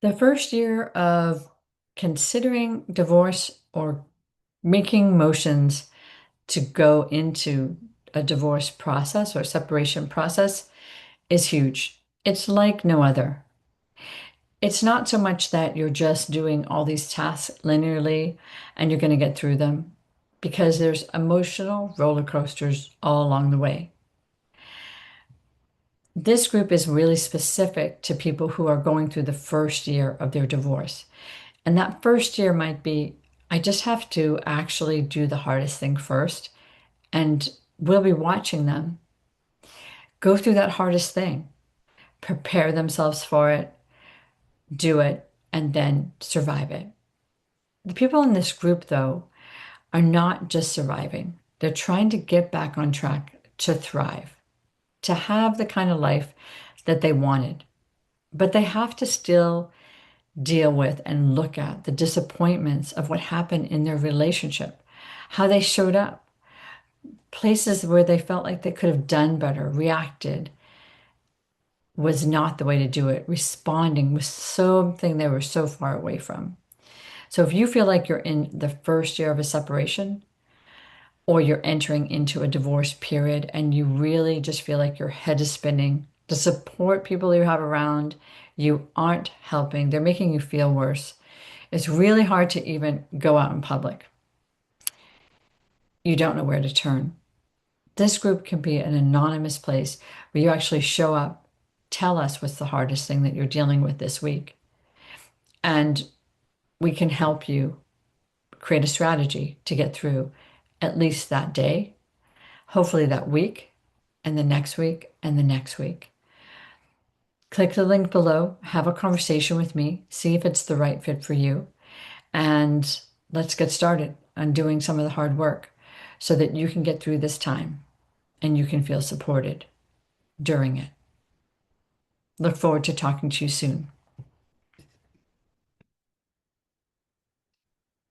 The first year of considering divorce or making motions to go into a divorce process or separation process is huge. It's like no other. It's not so much that you're just doing all these tasks linearly and you're going to get through them because there's emotional roller coasters all along the way. This group is really specific to people who are going through the first year of their divorce. And that first year might be, I just have to actually do the hardest thing first. And we'll be watching them go through that hardest thing, prepare themselves for it, do it, and then survive it. The people in this group, though, are not just surviving. They're trying to get back on track to thrive, to have the kind of life that they wanted. But they have to still deal with and look at the disappointments of what happened in their relationship, how they showed up, places where they felt like they could have done better, reacted was not the way to do it. Responding was something they were so far away from. So if you feel like you're in the first year of a separation or you're entering into a divorce period and you really just feel like your head is spinning, the support people you have around you aren't helping, they're making you feel worse. It's really hard to even go out in public. You don't know where to turn. This group can be an anonymous place where you actually show up, tell us what's the hardest thing that you're dealing with this week, and we can help you create a strategy to get through at least that day, hopefully that week, and the next week, and the next week. Click the link below, have a conversation with me, see if it's the right fit for you, and let's get started on doing some of the hard work so that you can get through this time and you can feel supported during it. Look forward to talking to you soon.